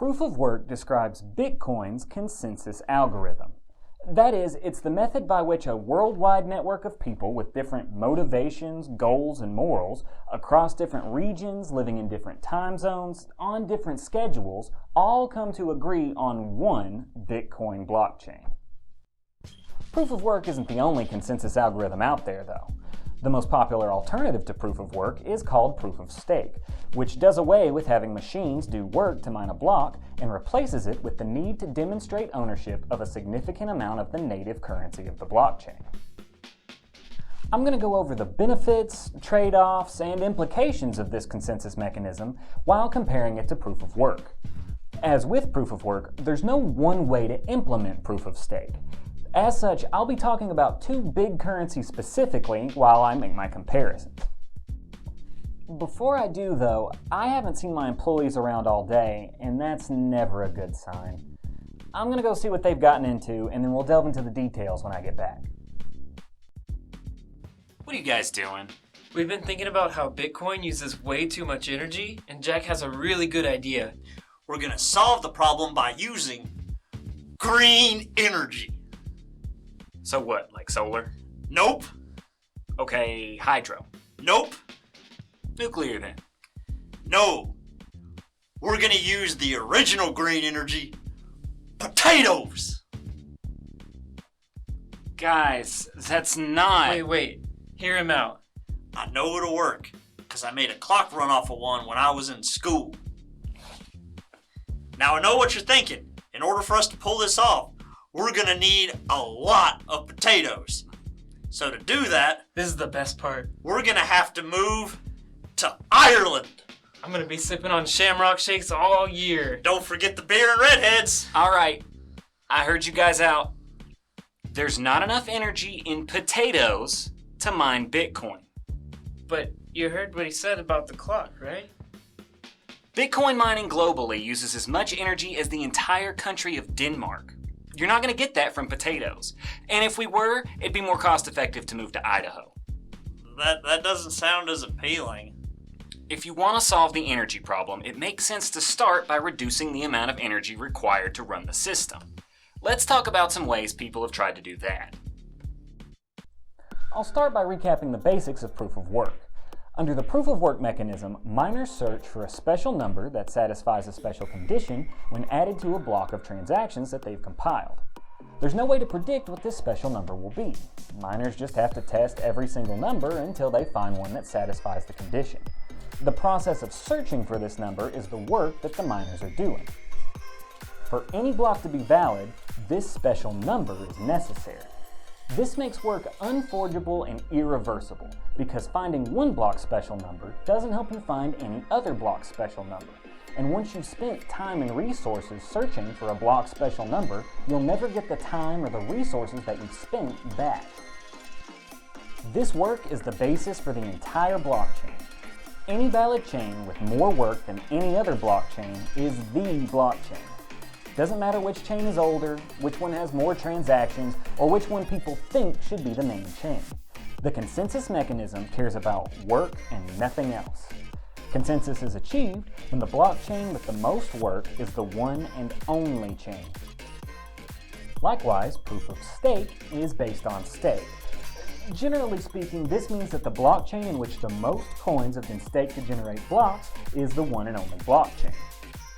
Proof of work describes Bitcoin's consensus algorithm. That is, it's the method by which a worldwide network of people with different motivations, goals, and morals across different regions, living in different time zones, on different schedules, all come to agree on one Bitcoin blockchain. Proof of work isn't the only consensus algorithm out there, though. The most popular alternative to proof of work is called proof of stake, which does away with having machines do work to mine a block and replaces it with the need to demonstrate ownership of a significant amount of the native currency of the blockchain. I'm going to go over the benefits, trade-offs, and implications of this consensus mechanism while comparing it to proof of work. As with proof of work, there's no one way to implement proof of stake. As such, I'll be talking about two big currencies specifically while I make my comparisons. Before I do, though, I haven't seen my employees around all day, and that's never a good sign. I'm going to go see what they've gotten into, and then we'll delve into the details when I get back. What are you guys doing? We've been thinking about how Bitcoin uses way too much energy, and Jack has a really good idea. We're gonna solve the problem by using green energy. So what, like solar? Nope. Okay, hydro. Nope. Nuclear then. No. We're gonna use the original green energy, potatoes. Guys, that's not... Wait. Hear him out. I know it'll work, because I made a clock run off of one when I was in school. Now I know what you're thinking. In order for us to pull this off, we're gonna need a lot of potatoes. So to do that, This is the best part. we're gonna have to move to Ireland. I'm gonna be sipping on shamrock shakes all year. Don't forget the beer and redheads. Alright, I heard you guys out. There's not enough energy in potatoes to mine Bitcoin. But you heard what he said about the clock, right? Bitcoin mining globally uses as much energy as the entire country of Denmark. You're not going to get that from potatoes. And if we were, it'd be more cost effective to move to Idaho. That doesn't sound as appealing. If you want to solve the energy problem, it makes sense to start by reducing the amount of energy required to run the system. Let's talk about some ways people have tried to do that. I'll start by recapping the basics of proof of work. Under the proof of work mechanism, miners search for a special number that satisfies a special condition when added to a block of transactions that they've compiled. There's no way to predict what this special number will be. Miners just have to test every single number until they find one that satisfies the condition. The process of searching for this number is the work that the miners are doing. For any block to be valid, this special number is necessary. This makes work unforgeable and irreversible, because finding one block special number doesn't help you find any other block special number. And once you've spent time and resources searching for a block special number, you'll never get the time or the resources that you've spent back. This work is the basis for the entire blockchain. Any valid chain with more work than any other blockchain is the blockchain. Doesn't matter which chain is older, which one has more transactions, or which one people think should be the main chain. The consensus mechanism cares about work and nothing else. Consensus is achieved when the blockchain with the most work is the one and only chain. Likewise, proof of stake is based on stake. Generally speaking, this means that the blockchain in which the most coins have been staked to generate blocks is the one and only blockchain.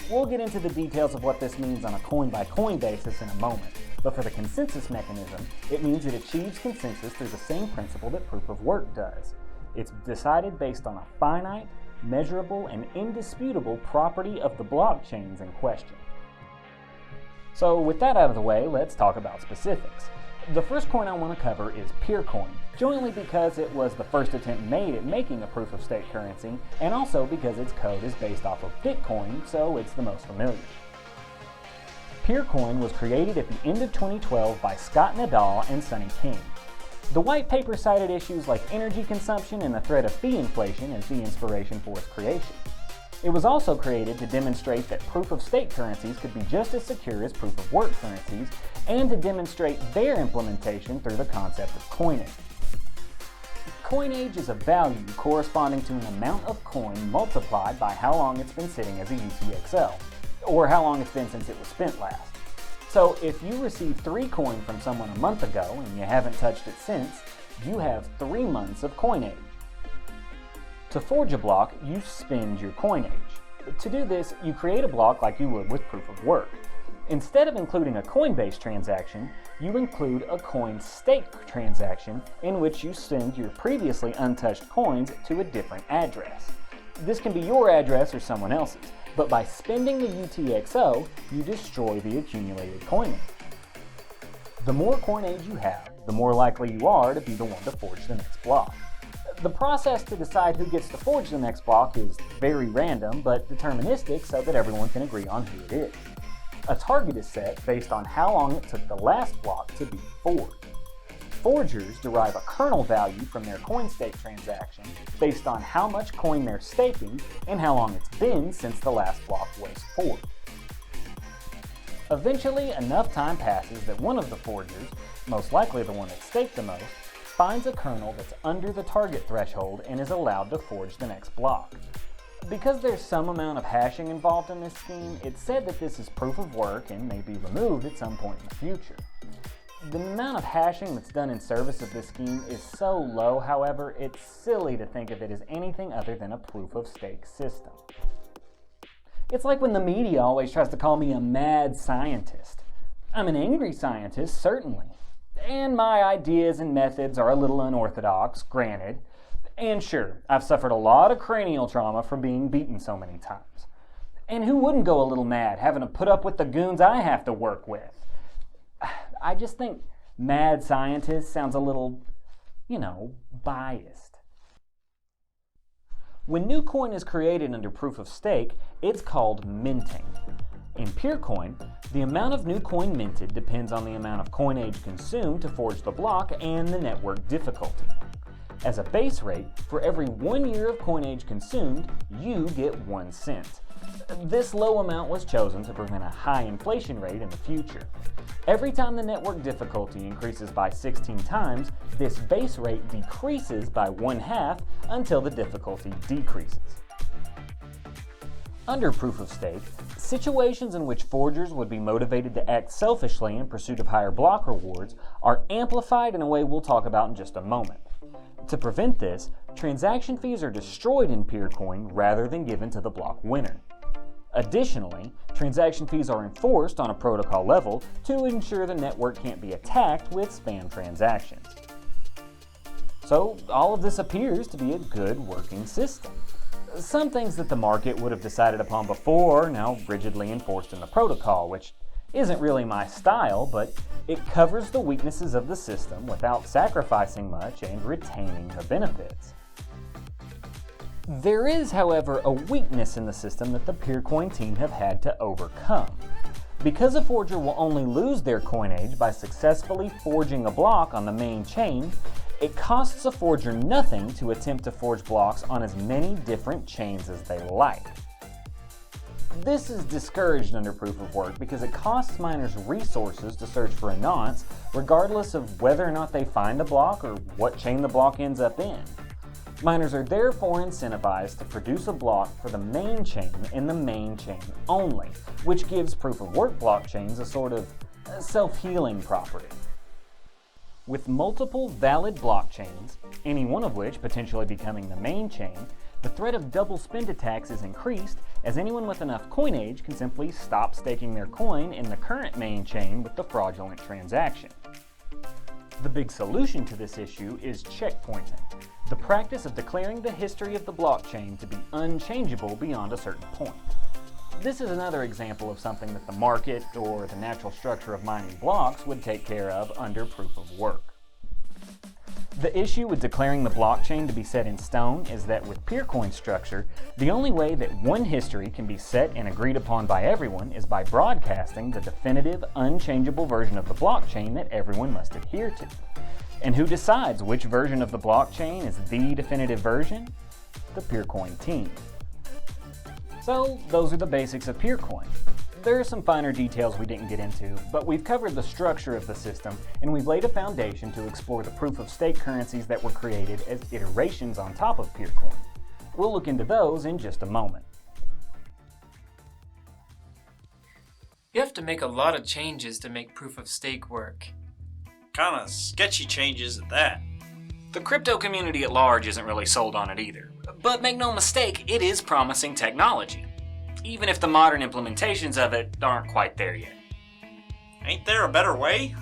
We'll get into the details of what this means on a coin-by-coin basis in a moment, but for the consensus mechanism, it means it achieves consensus through the same principle that proof of work does. It's decided based on a finite, measurable, and indisputable property of the blockchains in question. So with that out of the way, let's talk about specifics. The first coin I want to cover is Peercoin, jointly because it was the first attempt made at making a proof-of-stake currency, and also because its code is based off of Bitcoin, so it's the most familiar. Peercoin was created at the end of 2012 by Scott Nadal and Sonny King. The white paper cited issues like energy consumption and the threat of fee inflation as the inspiration for its creation. It was also created to demonstrate that proof-of-stake currencies could be just as secure as proof-of-work currencies, and to demonstrate their implementation through the concept of coinage. Coinage is a value corresponding to an amount of coin multiplied by how long it's been sitting as a UTXO. or how long it's been since it was spent last. So if you received 3 coin from someone a month ago and you haven't touched it since, you have 3 months of coin age. To forge a block, you spend your coin age. To do this, you create a block like you would with proof of work. Instead of including a coin-based transaction, you include a coin stake transaction in which you send your previously untouched coins to a different address. This can be your address or someone else's, but by spending the UTXO, you destroy the accumulated coinage. The more coinage you have, the more likely you are to be the one to forge the next block. The process to decide who gets to forge the next block is very random, but deterministic so that everyone can agree on who it is. A target is set based on how long it took the last block to be forged. Forgers derive a kernel value from their coin stake transaction based on how much coin they're staking and how long it's been since the last block was forged. Eventually, enough time passes that one of the forgers, most likely the one that staked the most, finds a kernel that's under the target threshold and is allowed to forge the next block. Because there's some amount of hashing involved in this scheme, it's said that this is proof of work and may be removed at some point in the future. The amount of hashing that's done in service of this scheme is so low, however, it's silly to think of it as anything other than a proof of stake system. It's like when the media always tries to call me a mad scientist. I'm an angry scientist, certainly. And my ideas and methods are a little unorthodox, granted. And sure, I've suffered a lot of cranial trauma from being beaten so many times. And who wouldn't go a little mad having to put up with the goons I have to work with? I just think mad scientist sounds a little, biased. When new coin is created under proof of stake, it's called minting. In Peercoin, the amount of new coin minted depends on the amount of coinage consumed to forge the block and the network difficulty. As a base rate, for every 1 year of coinage consumed, you get 1 cent. This low amount was chosen to prevent a high inflation rate in the future. Every time the network difficulty increases by 16 times, this base rate decreases by 1/2 until the difficulty decreases. Under proof of stake, situations in which forgers would be motivated to act selfishly in pursuit of higher block rewards are amplified in a way we'll talk about in just a moment. To prevent this, transaction fees are destroyed in Peercoin rather than given to the block winner. Additionally, transaction fees are enforced on a protocol level to ensure the network can't be attacked with spam transactions. So, all of this appears to be a good working system. Some things that the market would have decided upon before are now rigidly enforced in the protocol, which isn't really my style, but it covers the weaknesses of the system without sacrificing much and retaining the benefits. There is, however, a weakness in the system that the Peercoin team have had to overcome. Because a forger will only lose their coinage by successfully forging a block on the main chain, it costs a forger nothing to attempt to forge blocks on as many different chains as they like. This is discouraged under proof of work because it costs miners resources to search for a nonce, regardless of whether or not they find a block or what chain the block ends up in. Miners are therefore incentivized to produce a block for the main chain and the main chain only, which gives proof of work blockchains a sort of self-healing property. With multiple valid blockchains, any one of which potentially becoming the main chain, the threat of double spend attacks is increased as anyone with enough coinage can simply stop staking their coin in the current main chain with the fraudulent transaction. The big solution to this issue is checkpointing, the practice of declaring the history of the blockchain to be unchangeable beyond a certain point. This is another example of something that the market or the natural structure of mining blocks would take care of under proof of work. The issue with declaring the blockchain to be set in stone is that with Peercoin structure, the only way that one history can be set and agreed upon by everyone is by broadcasting the definitive, unchangeable version of the blockchain that everyone must adhere to. And who decides which version of the blockchain is the definitive version? The Peercoin team. So, those are the basics of Peercoin. There are some finer details we didn't get into, but we've covered the structure of the system and we've laid a foundation to explore the proof-of-stake currencies that were created as iterations on top of Peercoin. We'll look into those in just a moment. You have to make a lot of changes to make proof of stake work. Kinda sketchy changes at that. The crypto community at large isn't really sold on it either. But make no mistake, it is promising technology, even if the modern implementations of it aren't quite there yet. Ain't there a better way?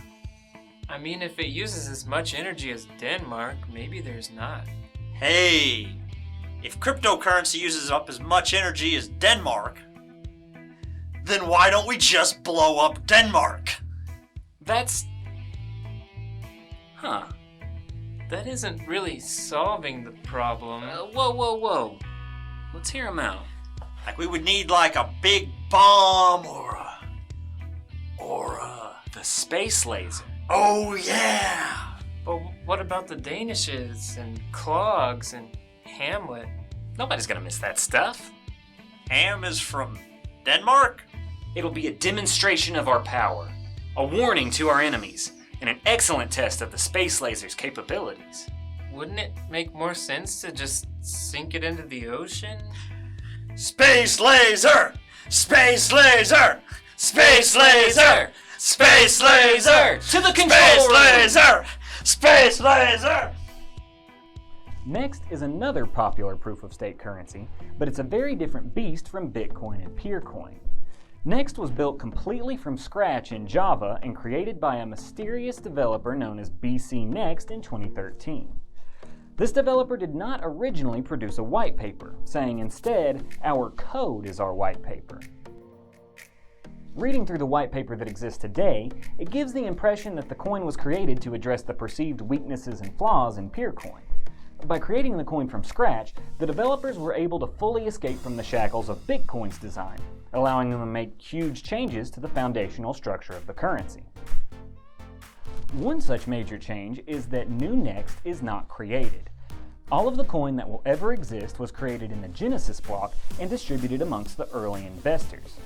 I mean, if it uses as much energy as Denmark, maybe there's not. Hey, if cryptocurrency uses up as much energy as Denmark, then why don't we just blow up Denmark? That's... Huh. That isn't really solving the problem. Whoa. Let's hear him out. Like we would need like a big bomb or a... The space laser. Oh yeah! But what about the Danishes and Clogs and Hamlet? Nobody's gonna miss that stuff. Ham is from Denmark? It'll be a demonstration of our power, a warning to our enemies, and an excellent test of the space laser's capabilities. Wouldn't it make more sense to just sink it into the ocean? Space laser! Space laser! Space laser! Space laser! To the control Space room! laser! Space laser! Next is another popular proof-of-stake currency, but it's a very different beast from Bitcoin and Peercoin. Next was built completely from scratch in Java and created by a mysterious developer known as BC Next in 2013. This developer did not originally produce a white paper, saying instead, "Our code is our white paper." Reading through the white paper that exists today, it gives the impression that the coin was created to address the perceived weaknesses and flaws in Peercoin. By creating the coin from scratch, the developers were able to fully escape from the shackles of Bitcoin's design, allowing them to make huge changes to the foundational structure of the currency. One such major change is that new Next is not created. All of the coin that will ever exist was created in the Genesis block and distributed amongst the early investors.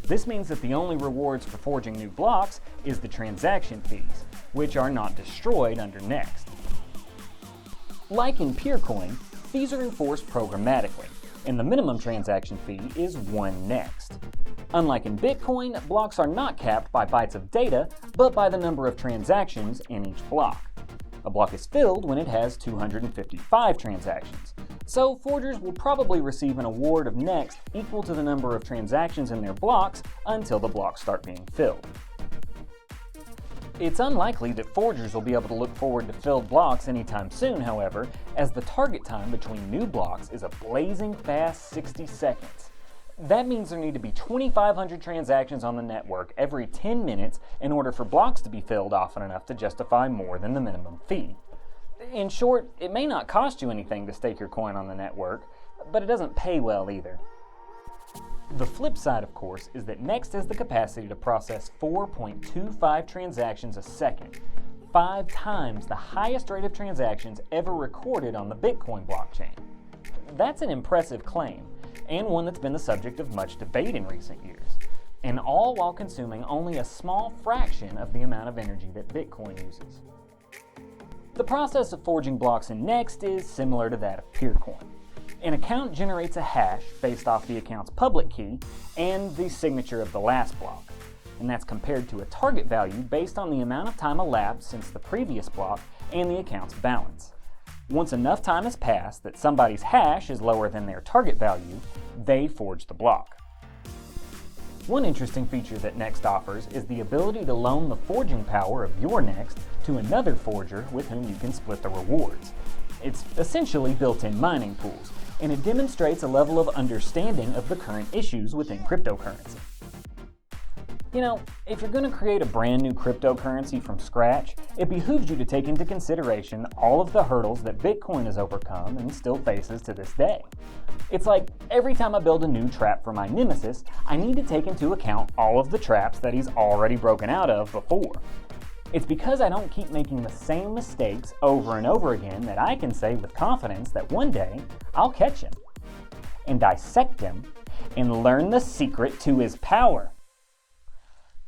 This means that the only rewards for forging new blocks is the transaction fees, which are not destroyed under Next. Like in Peercoin, fees are enforced programmatically, and the minimum transaction fee is 1 Next. Unlike in Bitcoin, blocks are not capped by bytes of data, but by the number of transactions in each block. A block is filled when it has 255 transactions, so forgers will probably receive an award of Next equal to the number of transactions in their blocks until the blocks start being filled. It's unlikely that forgers will be able to look forward to filled blocks anytime soon, however, as the target time between new blocks is a blazing fast 60 seconds. That means there need to be 2,500 transactions on the network every 10 minutes in order for blocks to be filled often enough to justify more than the minimum fee. In short, it may not cost you anything to stake your coin on the network, but it doesn't pay well either. The flip side, of course, is that Next has the capacity to process 4.25 transactions a second, 5 times the highest rate of transactions ever recorded on the Bitcoin blockchain. That's an impressive claim, and one that's been the subject of much debate in recent years, and all while consuming only a small fraction of the amount of energy that Bitcoin uses. The process of forging blocks in Next is similar to that of Peercoin. An account generates a hash based off the account's public key and the signature of the last block, and that's compared to a target value based on the amount of time elapsed since the previous block and the account's balance. Once enough time has passed that somebody's hash is lower than their target value, they forge the block. One interesting feature that Next offers is the ability to loan the forging power of your Next to another forger with whom you can split the rewards. It's essentially built-in mining pools, and it demonstrates a level of understanding of the current issues within cryptocurrency. You know, if you're going to create a brand new cryptocurrency from scratch, it behooves you to take into consideration all of the hurdles that Bitcoin has overcome and still faces to this day. It's like every time I build a new trap for my nemesis, I need to take into account all of the traps that he's already broken out of before. It's because I don't keep making the same mistakes over and over again that I can say with confidence that one day I'll catch him and dissect him and learn the secret to his power.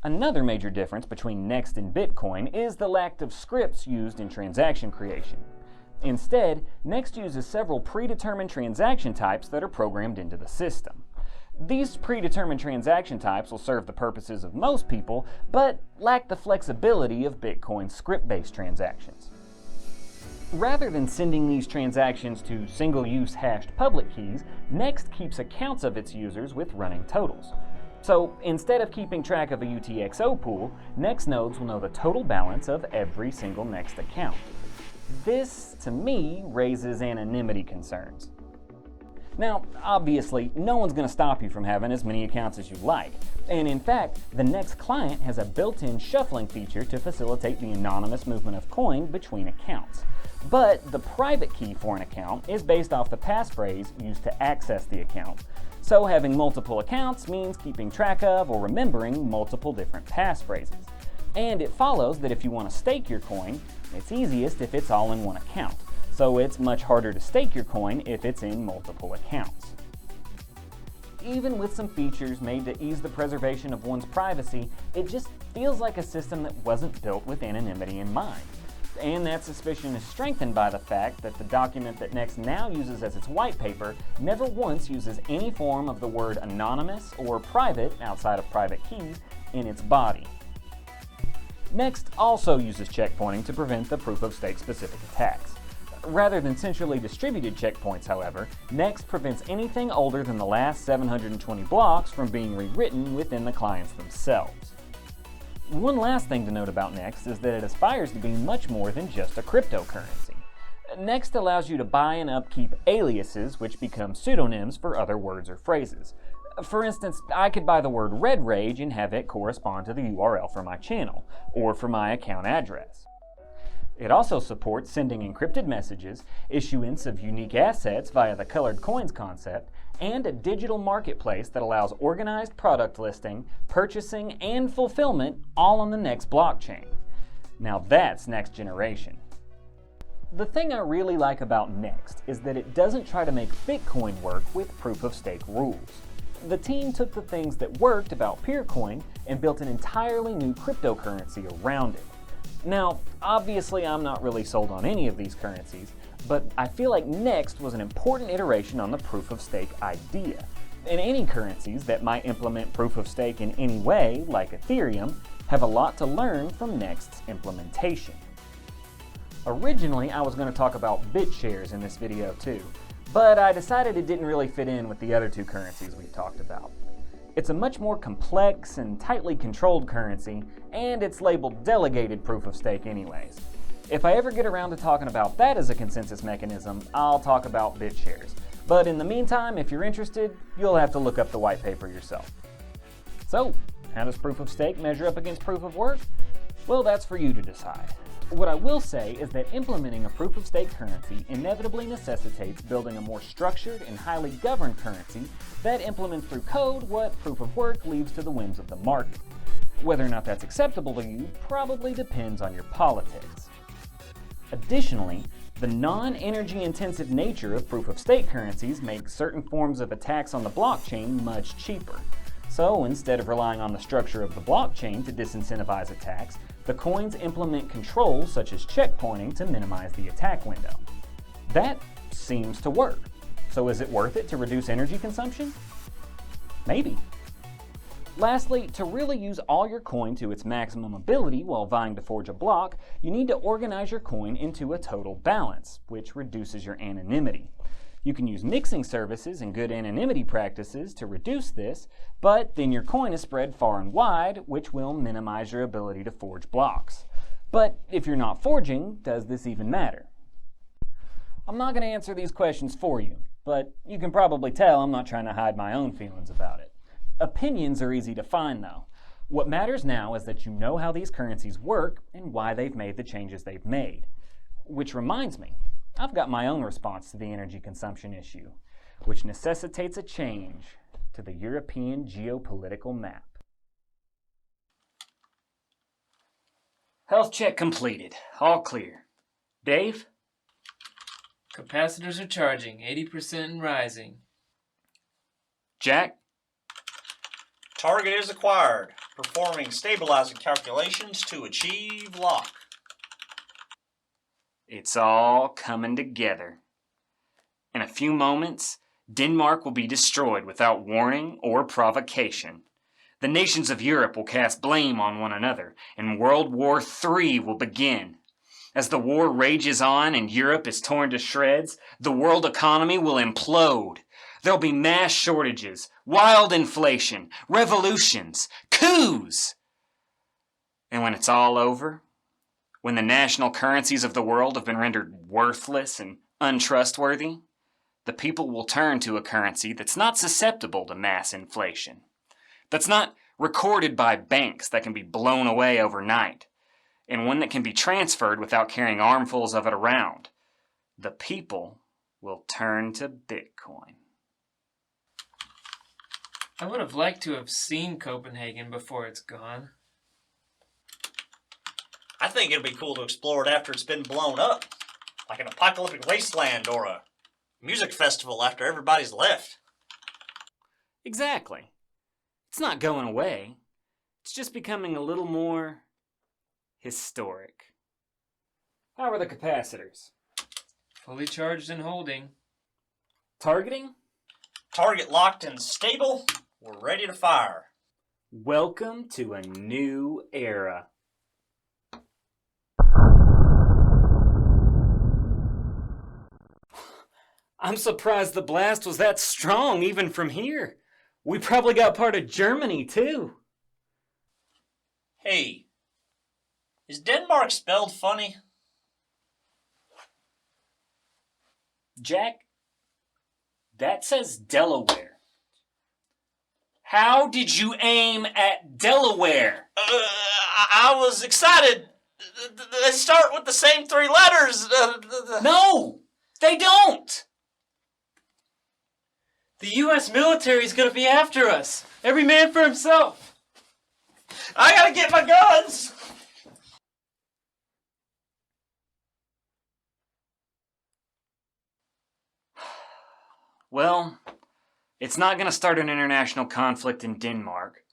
Another major difference between Next and Bitcoin is the lack of scripts used in transaction creation. Instead, Next uses several predetermined transaction types that are programmed into the system. These predetermined transaction types will serve the purposes of most people, but lack the flexibility of Bitcoin's script-based transactions. Rather than sending these transactions to single-use hashed public keys, Next keeps accounts of its users with running totals. So instead of keeping track of a UTXO pool, Next nodes will know the total balance of every single Next account. This, to me, raises anonymity concerns. Now, obviously, no one's going to stop you from having as many accounts as you like. And in fact, the Next client has a built-in shuffling feature to facilitate the anonymous movement of coin between accounts. But the private key for an account is based off the passphrase used to access the account. So having multiple accounts means keeping track of or remembering multiple different passphrases. And it follows that if you want to stake your coin, it's easiest if it's all in one account. So it's much harder to stake your coin if it's in multiple accounts. Even with some features made to ease the preservation of one's privacy, it just feels like a system that wasn't built with anonymity in mind. And that suspicion is strengthened by the fact that the document that Next now uses as its white paper never once uses any form of the word anonymous or private outside of private key in its body. Next also uses checkpointing to prevent the proof-of-stake specific attacks. Rather than centrally distributed checkpoints, however, Next prevents anything older than the last 720 blocks from being rewritten within the clients themselves. One last thing to note about Next is that it aspires to be much more than just a cryptocurrency. Next allows you to buy and upkeep aliases, which become pseudonyms for other words or phrases. For instance, I could buy the word Red Rage and have it correspond to the URL for my channel, or for my account address. It also supports sending encrypted messages, issuance of unique assets via the colored coins concept, and a digital marketplace that allows organized product listing, purchasing, and fulfillment all on the Next blockchain. Now that's next generation. The thing I really like about Next is that it doesn't try to make Bitcoin work with proof-of-stake rules. The team took the things that worked about Peercoin and built an entirely new cryptocurrency around it. Now, obviously I'm not really sold on any of these currencies, but I feel like Next was an important iteration on the proof-of-stake idea. And any currencies that might implement proof-of-stake in any way, like Ethereum, have a lot to learn from Next's implementation. Originally, I was going to talk about BitShares in this video too, but I decided it didn't really fit in with the other two currencies we've talked about. It's a much more complex and tightly controlled currency, and it's labeled delegated proof-of-stake anyways. If I ever get around to talking about that as a consensus mechanism, I'll talk about BitShares. But in the meantime, if you're interested, you'll have to look up the white paper yourself. So, how does proof-of-stake measure up against proof-of-work? Well, that's for you to decide. What I will say is that implementing a proof-of-stake currency inevitably necessitates building a more structured and highly governed currency that implements through code what proof-of-work leaves to the whims of the market. Whether or not that's acceptable to you probably depends on your politics. Additionally, the non-energy intensive nature of proof-of-stake currencies makes certain forms of attacks on the blockchain much cheaper. So instead of relying on the structure of the blockchain to disincentivize attacks, the coins implement controls such as checkpointing to minimize the attack window. That seems to work. So is it worth it to reduce energy consumption? Maybe. Lastly, to really use all your coin to its maximum ability while vying to forge a block, you need to organize your coin into a total balance, which reduces your anonymity. You can use mixing services and good anonymity practices to reduce this, but then your coin is spread far and wide, which will minimize your ability to forge blocks. But if you're not forging, does this even matter? I'm not going to answer these questions for you, but you can probably tell I'm not trying to hide my own feelings about it. Opinions are easy to find though. What matters now is that you know how these currencies work and why they've made the changes they've made. Which reminds me, I've got my own response to the energy consumption issue, which necessitates a change to the European geopolitical map. Health check completed. All clear. Dave? Capacitors are charging, 80% and rising. Jack? Target is acquired. Performing stabilizing calculations to achieve lock. It's all coming together. In a few moments, Denmark will be destroyed without warning or provocation. The nations of Europe will cast blame on one another, and World War III will begin. As the war rages on and Europe is torn to shreds, the world economy will implode. There'll be mass shortages, wild inflation, revolutions, coups. And when it's all over, when the national currencies of the world have been rendered worthless and untrustworthy, the people will turn to a currency that's not susceptible to mass inflation, that's not recorded by banks that can be blown away overnight, and one that can be transferred without carrying armfuls of it around. The people will turn to Bitcoin. I would have liked to have seen Copenhagen before it's gone. I think it'd be cool to explore it after it's been blown up. Like an apocalyptic wasteland or a music festival after everybody's left. Exactly. It's not going away. It's just becoming a little more historic. How are the capacitors? Fully charged and holding. Targeting? Target locked and stable. We're ready to fire. Welcome to a new era. I'm surprised the blast was that strong even from here. We probably got part of Germany too. Hey, is Denmark spelled funny? Jack, that says Delaware. How did you aim at Delaware? I was excited. They start with the same three letters. No, they don't. The U.S. military is going to be after us. Every man for himself. I gotta get my guns. Well, it's not going to start an international conflict in Denmark,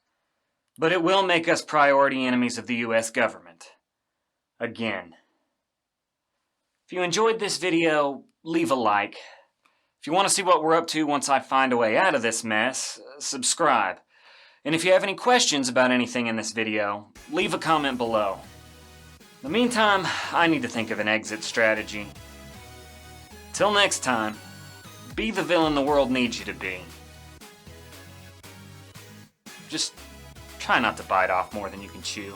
but it will make us priority enemies of the U.S. government. Again. If you enjoyed this video, leave a like. If you want to see what we're up to once I find a way out of this mess, subscribe. And if you have any questions about anything in this video, leave a comment below. In the meantime, I need to think of an exit strategy. Till next time, be the villain the world needs you to be. Just try not to bite off more than you can chew.